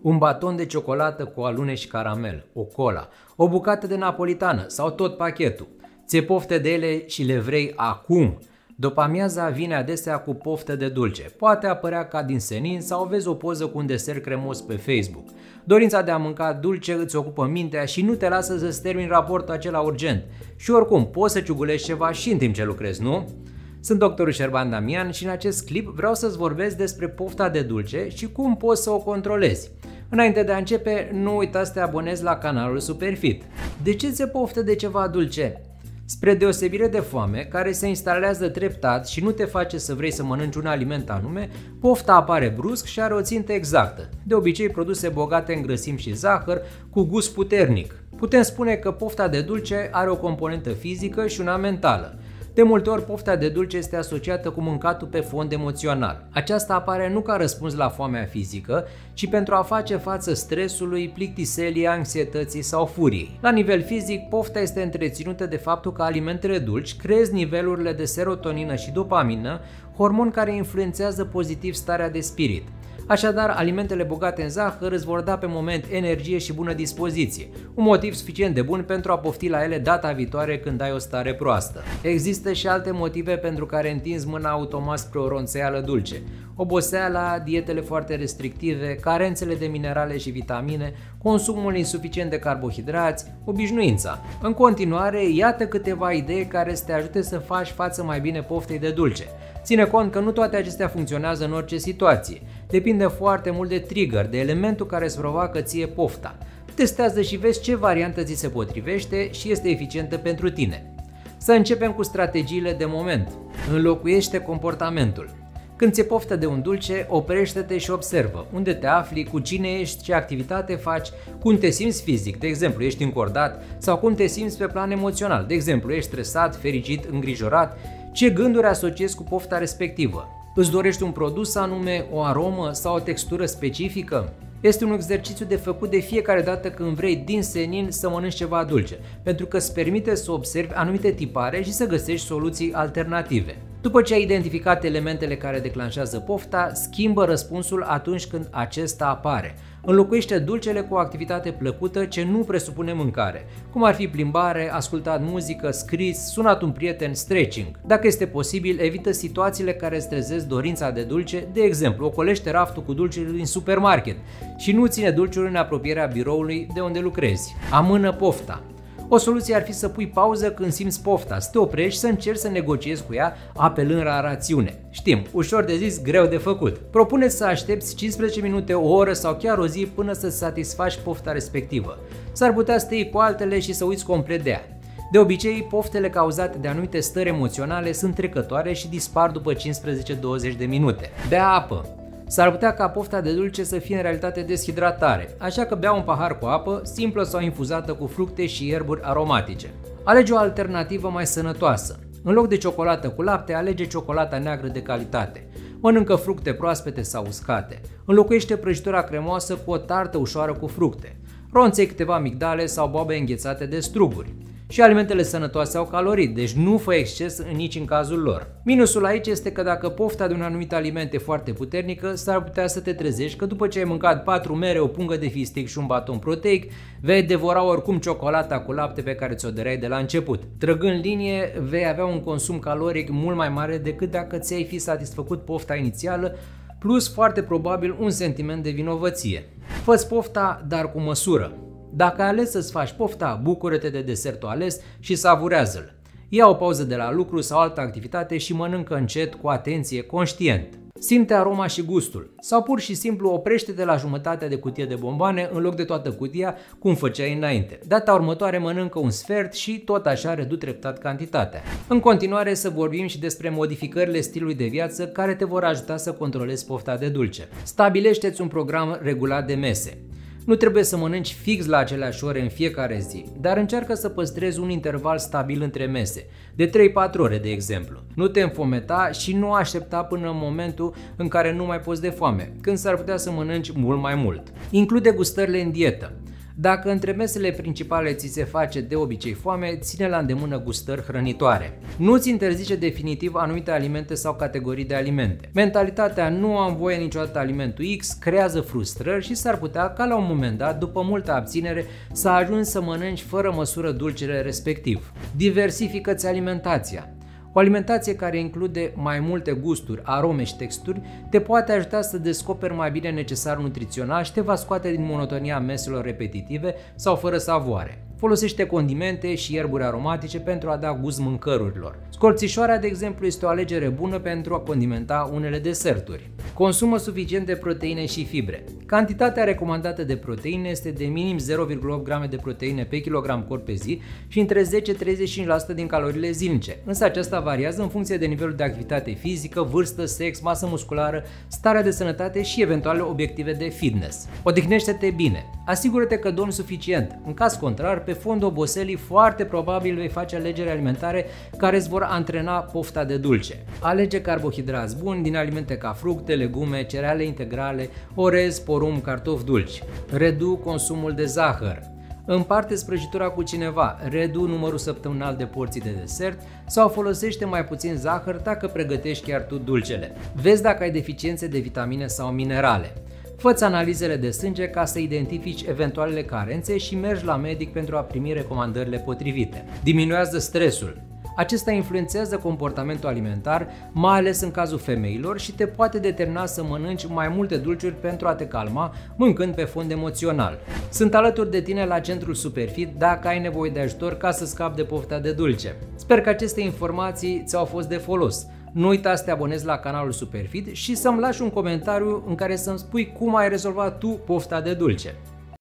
un baton de ciocolată cu alune și caramel, o cola, o bucată de napolitană sau tot pachetul. Ți-e poftă de ele și le vrei acum. După amiaza vine adesea cu poftă de dulce. Poate apărea ca din senin sau vezi o poză cu un desert cremos pe Facebook. Dorința de a mânca dulce îți ocupă mintea și nu te lasă să-ți termini raportul acela urgent. Și oricum, poți să ciugulești ceva și în timp ce lucrezi, nu? Sunt doctorul Șerban Damian și în acest clip vreau să-ți vorbesc despre pofta de dulce și cum poți să o controlezi. Înainte de a începe, nu uita să te abonezi la canalul Superfit. De ce ți-e poftă de ceva dulce? Spre deosebire de foame, care se instalează treptat și nu te face să vrei să mănânci un aliment anume, pofta apare brusc și are o țintă exactă, de obicei produse bogate în grăsimi și zahăr, cu gust puternic. Putem spune că pofta de dulce are o componentă fizică și una mentală. De multe ori, pofta de dulce este asociată cu mâncatul pe fond emoțional. Aceasta apare nu ca răspuns la foamea fizică, ci pentru a face față stresului, plictiselii, anxietății sau furiei. La nivel fizic, pofta este întreținută de faptul că alimentele dulci cresc nivelurile de serotonină și dopamină, hormoni care influențează pozitiv starea de spirit. Așadar, alimentele bogate în zahăr îți vor da pe moment energie și bună dispoziție, un motiv suficient de bun pentru a pofti la ele data viitoare când ai o stare proastă. Există și alte motive pentru care întinzi mâna automat spre o ronțeală dulce: oboseala, dietele foarte restrictive, carențele de minerale și vitamine, consumul insuficient de carbohidrați, obișnuința. În continuare, iată câteva idei care să te ajute să faci față mai bine poftei de dulce. Ține cont că nu toate acestea funcționează în orice situație. Depinde foarte mult de trigger, de elementul care îți provoacă ție pofta. Testează și vezi ce variantă ți se potrivește și este eficientă pentru tine. Să începem cu strategiile de moment. Înlocuiește comportamentul. Când ți-e poftă de un dulce, oprește-te și observă unde te afli, cu cine ești, ce activitate faci, cum te simți fizic, de exemplu ești încordat, sau cum te simți pe plan emoțional, de exemplu ești stresat, fericit, îngrijorat, ce gânduri asociezi cu pofta respectivă. Îți dorești un produs anume, o aromă sau o textură specifică? Este un exercițiu de făcut de fiecare dată când vrei din senin să mănânci ceva dulce, pentru că îți permite să observi anumite tipare și să găsești soluții alternative. După ce ai identificat elementele care declanșează pofta, schimbă răspunsul atunci când acesta apare. Înlocuiește dulcele cu o activitate plăcută ce nu presupune mâncare, cum ar fi plimbare, ascultat muzică, scris, sunat un prieten, stretching. Dacă este posibil, evită situațiile care îți trezesc dorința de dulce, de exemplu, ocolește raftul cu dulciuri din supermarket și nu ține dulciuri în apropierea biroului de unde lucrezi. Amână pofta. O soluție ar fi să pui pauză când simți pofta, să te oprești și să încerci să negociezi cu ea apelând la rațiune. Știm, ușor de zis, greu de făcut. Propune-ți să aștepți 15 minute, o oră sau chiar o zi până să satisfaci pofta respectivă. S-ar putea să te iei cu altele și să uiți complet de ea. De obicei, poftele cauzate de anumite stări emoționale sunt trecătoare și dispar după 15-20 de minute. Bea apă. S-ar putea ca pofta de dulce să fie în realitate deshidratare, așa că bea un pahar cu apă, simplă sau infuzată cu fructe și ierburi aromatice. Alege o alternativă mai sănătoasă. În loc de ciocolată cu lapte, alege ciocolata neagră de calitate. Mănâncă fructe proaspete sau uscate. Înlocuiește prăjitura cremoasă cu o tartă ușoară cu fructe. Ronțe câteva migdale sau boabe înghețate de struguri. Și alimentele sănătoase au calorii, deci nu fă exces nici în cazul lor. Minusul aici este că dacă pofta de un anumit aliment e foarte puternică, s-ar putea să te trezești că după ce ai mâncat 4 mere, o pungă de fistic și un baton proteic, vei devora oricum ciocolata cu lapte pe care ți-o dăreai de la început. Trăgând linie, vei avea un consum caloric mult mai mare decât dacă ți-ai fi satisfăcut pofta inițială, plus foarte probabil un sentiment de vinovăție. Fă-ți pofta, dar cu măsură. Dacă ai ales să-ți faci pofta, bucură-te de desertul ales și savurează-l. Ia o pauză de la lucru sau altă activitate și mănâncă încet, cu atenție, conștient. Simte aroma și gustul. Sau pur și simplu oprește-te la jumătatea de cutie de bomboane în loc de toată cutia, cum făceai înainte. Data următoare mănâncă un sfert și tot așa redu treptat cantitatea. În continuare să vorbim și despre modificările stilului de viață care te vor ajuta să controlezi pofta de dulce. Stabilește-ți un program regulat de mese. Nu trebuie să mănânci fix la aceleași ore în fiecare zi, dar încearcă să păstrezi un interval stabil între mese, de 3-4 ore de exemplu. Nu te înfometa și nu aștepta până în momentul în care nu mai poți de foame, când s-ar putea să mănânci mult mai mult. Include gustările în dietă. Dacă între mesele principale ți se face de obicei foame, ține la îndemână gustări hrănitoare. Nu-ți interzice definitiv anumite alimente sau categorii de alimente. Mentalitatea "nu am voie niciodată alimentul X" creează frustrări și s-ar putea ca la un moment dat, după multă abținere, să ajungi să mănânci fără măsură dulcele respectiv. Diversifică-ți alimentația. O alimentație care include mai multe gusturi, arome și texturi te poate ajuta să descoperi mai bine necesarul nutrițional și te va scoate din monotonia meselor repetitive sau fără savoare. Folosește condimente și ierburi aromatice pentru a da gust mâncărurilor. Scorțișoara, de exemplu, este o alegere bună pentru a condimenta unele deserturi. Consumă suficient de proteine și fibre. Cantitatea recomandată de proteine este de minim 0,8 grame de proteine pe kilogram corp pe zi și între 10-35% din caloriile zilnice, însă aceasta variază în funcție de nivelul de activitate fizică, vârstă, sex, masă musculară, starea de sănătate și eventuale obiective de fitness. Odihnește-te bine. Asigură-te că dormi suficient. În caz contrar, pe fondul oboselii, foarte probabil vei face alegeri alimentare care îți vor antrena pofta de dulce. Alege carbohidrați buni din alimente ca fructe, legume, cereale integrale, orez, porumb, cartofi dulci. Redu consumul de zahăr. Împarte sprăjitura cu cineva, redu numărul săptămânal de porții de desert sau folosește mai puțin zahăr dacă pregătești chiar tu dulcele. Vezi dacă ai deficiențe de vitamine sau minerale. Fă-ți analizele de sânge ca să identifici eventualele carențe și mergi la medic pentru a primi recomandările potrivite. Diminuează stresul. Acesta influențează comportamentul alimentar, mai ales în cazul femeilor, și te poate determina să mănânci mai multe dulciuri pentru a te calma, mâncând pe fond emoțional. Sunt alături de tine la Centrul Superfit dacă ai nevoie de ajutor ca să scapi de pofta de dulce. Sper că aceste informații ți-au fost de folos. Nu uita să te abonezi la canalul Superfit și să-mi lași un comentariu în care să-mi spui cum ai rezolvat tu pofta de dulce.